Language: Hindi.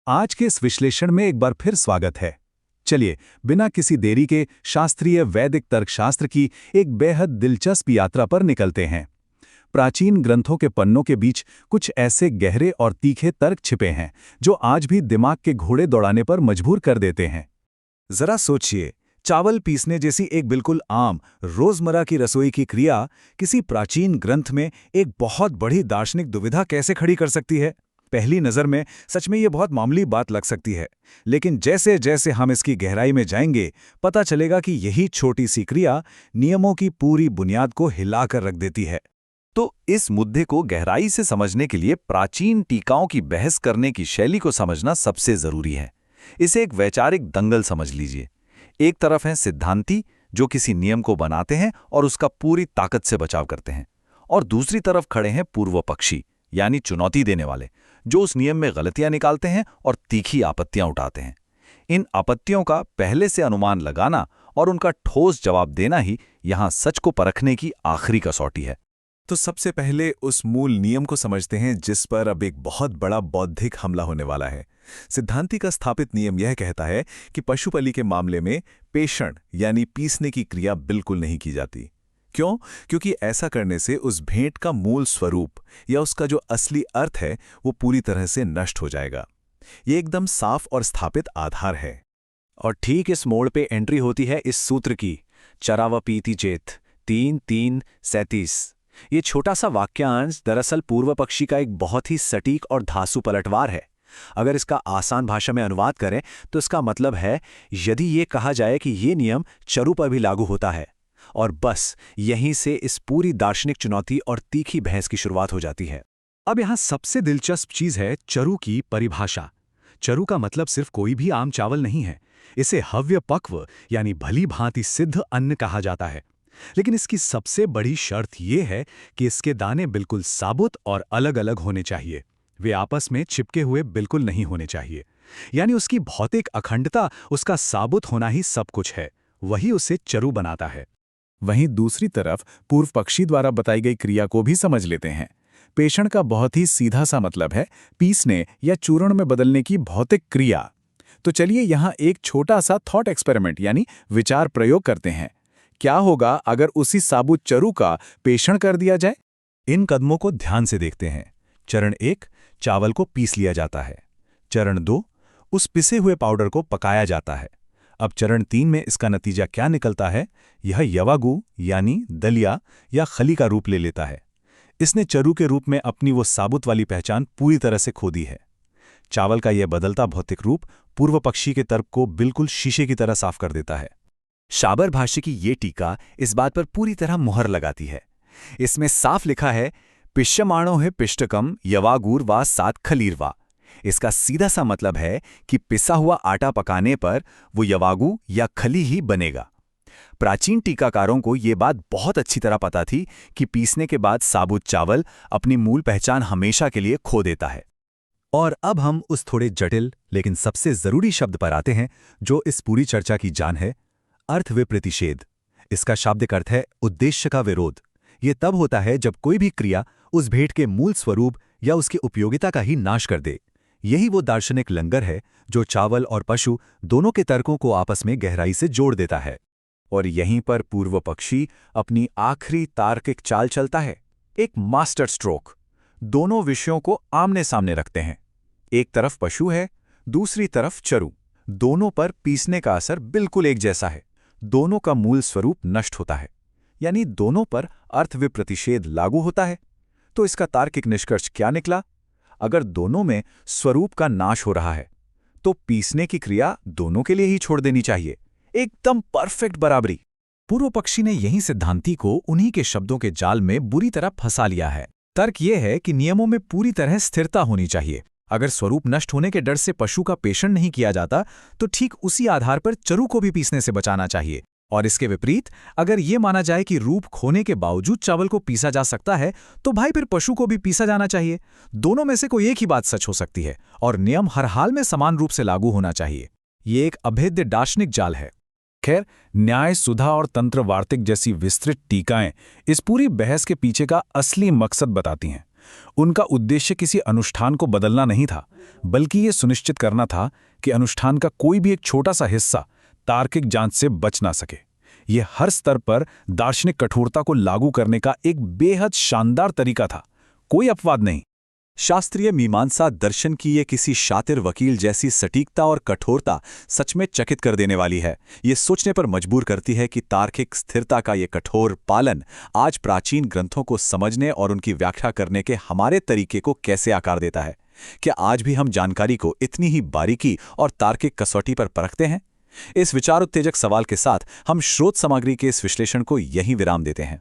आज के इस विश्लेषण में एक बार फिर स्वागत है। चलिए, बिना किसी देरी के शास्त्रीय वैदिक तर्कशास्त्र की एक बेहद दिलचस्प यात्रा पर निकलते हैं। प्राचीन ग्रंथों के पन्नों के बीच कुछ ऐसे गहरे और तीखे तर्क छिपे हैं जो आज भी दिमाग के घोड़े दौड़ाने पर मजबूर कर देते हैं। जरा सोचिए, चावल पीसने जैसी एक बिल्कुल आम रोजमर्रा की रसोई की क्रिया किसी प्राचीन ग्रंथ में एक बहुत बड़ी दार्शनिक दुविधा कैसे खड़ी कर सकती है। पहली नज़र में सच में ये बहुत मामूली बात लग सकती है, लेकिन जैसे जैसे हम इसकी गहराई में जाएंगे पता चलेगा कि यही छोटी सी क्रिया नियमों की पूरी बुनियाद को हिलाकर रख देती है। तो इस मुद्दे को गहराई से समझने के लिए प्राचीन टीकाओं की बहस करने की शैली को समझना सबसे जरूरी है। इसे एक वैचारिक दंगल समझ लीजिए। एक तरफ हैं सिद्धांती जो किसी नियम को बनाते हैं और उसका पूरी ताकत से बचाव करते हैं, और दूसरी तरफ खड़े हैं पूर्व पक्षी यानी चुनौती देने वाले, जो उस नियम में गलतियां निकालते हैं और तीखी आपत्तियां उठाते हैं। इन आपत्तियों का पहले से अनुमान लगाना और उनका ठोस जवाब देना ही यहां सच को परखने की आखिरी कसौटी है। तो सबसे पहले उस मूल नियम को समझते हैं जिस पर अब एक बहुत बड़ा बौद्धिक हमला होने वाला है। सिद्धांती का स्थापित नियम यह कहता है कि पशुपली के मामले में पेषण यानी पीसने की क्रिया बिल्कुल नहीं की जाती। क्यों? क्योंकि ऐसा करने से उस भेंट का मूल स्वरूप या उसका जो असली अर्थ है वो पूरी तरह से नष्ट हो जाएगा। ये एकदम साफ और स्थापित आधार है। और ठीक इस मोड़ पे एंट्री होती है इस सूत्र की, चरावपीति चेत 3:3:37। ये छोटा सा वाक्यांश दरअसल पूर्व पक्षी का एक बहुत ही सटीक और धांसू पलटवार है। अगर इसका आसान भाषा में अनुवाद करें तो इसका मतलब है, यदि ये कहा जाए कि ये नियम चरु पर भी लागू होता है, और बस यहीं से इस पूरी दार्शनिक चुनौती और तीखी बहस की शुरुआत हो जाती है। अब यहाँ सबसे दिलचस्प चीज है चरु की परिभाषा। चरु का मतलब सिर्फ कोई भी आम चावल नहीं है। इसे हव्य पक्व यानी भली भांति सिद्ध अन्न कहा जाता है। लेकिन इसकी सबसे बड़ी शर्त यह है कि इसके दाने बिल्कुल साबुत और अलग अलग होने चाहिए। वे आपस में चिपके हुए बिल्कुल नहीं होने चाहिए। यानी उसकी भौतिक अखंडता, उसका साबुत होना ही सब कुछ है। वही उसे चरु बनाता है। वहीं दूसरी तरफ पूर्व पक्षी द्वारा बताई गई क्रिया को भी समझ लेते हैं। पेषण का बहुत ही सीधा सा मतलब है पीसने या चूर्ण में बदलने की भौतिक क्रिया। तो चलिए यहाँ एक छोटा सा थॉट एक्सपेरिमेंट यानी विचार प्रयोग करते हैं। क्या होगा अगर उसी साबुत चरु का पेषण कर दिया जाए? इन कदमों को ध्यान से देखते हैं। चरण 1, चावल को पीस लिया जाता है। चरण 2, उस पिसे हुए पाउडर को पकाया जाता है। अब चरण 3 में इसका नतीजा क्या निकलता है? यह यवागु यानी दलिया या खली का रूप ले लेता है। इसने चरु के रूप में अपनी वो साबुत वाली पहचान पूरी तरह से खो दी है। चावल का यह बदलता भौतिक रूप पूर्व पक्षी के तर्क को बिल्कुल शीशे की तरह साफ कर देता है। शाबर भाष्य की ये टीका इस बात पर पूरी तरह मुहर लगाती है। इसमें साफ लिखा है, पिष्यमाणो है पिष्टकम यवागुर वा सात खलीरवा। इसका सीधा सा मतलब है कि पिसा हुआ आटा पकाने पर वो यवागु या खली ही बनेगा। प्राचीन टीकाकारों को ये बात बहुत अच्छी तरह पता थी कि पीसने के बाद साबुत चावल अपनी मूल पहचान हमेशा के लिए खो देता है। और अब हम उस थोड़े जटिल लेकिन सबसे जरूरी शब्द पर आते हैं जो इस पूरी चर्चा की जान है, अर्थ विप्रतिषेध। इसका शाब्दिक अर्थ है उद्देश्य का विरोध। ये तब होता है जब कोई भी क्रिया उस भेंट के मूल स्वरूप या उसकी उपयोगिता का ही नाश कर दे। यही वो दार्शनिक लंगर है जो चावल और पशु दोनों के तर्कों को आपस में गहराई से जोड़ देता है। और यहीं पर पूर्व पक्षी अपनी आखिरी तार्किक चाल चलता है, एक मास्टर स्ट्रोक। दोनों विषयों को आमने सामने रखते हैं। एक तरफ पशु है, दूसरी तरफ चरु। दोनों पर पीसने का असर बिल्कुल एक जैसा है। दोनों का मूल स्वरूप नष्ट होता है, यानी दोनों पर अर्थ विप्रतिषेध लागू होता है। तो इसका तार्किक निष्कर्ष क्या निकला? अगर दोनों में स्वरूप का नाश हो रहा है तो पीसने की क्रिया दोनों के लिए ही छोड़ देनी चाहिए। एकदम परफेक्ट बराबरी। पूर्व पक्षी ने यही सिद्धांती को उन्हीं के शब्दों के जाल में बुरी तरह फंसा लिया है। तर्क यह है कि नियमों में पूरी तरह स्थिरता होनी चाहिए। अगर स्वरूप नष्ट होने के डर से पशु का पेषण नहीं किया जाता तो ठीक उसी आधार पर चरु को भी पीसने से बचाना चाहिए। और इसके विपरीत अगर ये माना जाए कि रूप खोने के बावजूद चावल को पीसा जा सकता है तो भाई फिर पशु को भी पीसा जाना चाहिए। दोनों में से कोई एक ही बात सच हो सकती है और नियम हर हाल में समान रूप से लागू होना चाहिए। ये एक अभेद्य दार्शनिक जाल है। खैर, न्याय, सुधा और तंत्र वार्तिक जैसी विस्तृत टीकाएं इस पूरी बहस के पीछे का असली मकसद बताती हैं। उनका उद्देश्य किसी अनुष्ठान को बदलना नहीं था, बल्कि ये सुनिश्चित करना था कि अनुष्ठान का कोई भी एक छोटा सा हिस्सा तार्किक जांच से बच ना सके। यह हर स्तर पर दार्शनिक कठोरता को लागू करने का एक बेहद शानदार तरीका था, कोई अपवाद नहीं। शास्त्रीय मीमांसा दर्शन की ये किसी शातिर वकील जैसी सटीकता और कठोरता सच में चकित कर देने वाली है। ये सोचने पर मजबूर करती है कि तार्किक स्थिरता का ये कठोर पालन आज प्राचीन ग्रंथों को समझने और उनकी व्याख्या करने के हमारे तरीके को कैसे आकार देता है। क्या आज भी हम जानकारी को इतनी ही बारीकी और तार्किक कसौटी पर परखते हैं? इस विचार उत्तेजक सवाल के साथ हम स्रोत सामग्री के इस विश्लेषण को यहीं विराम देते हैं।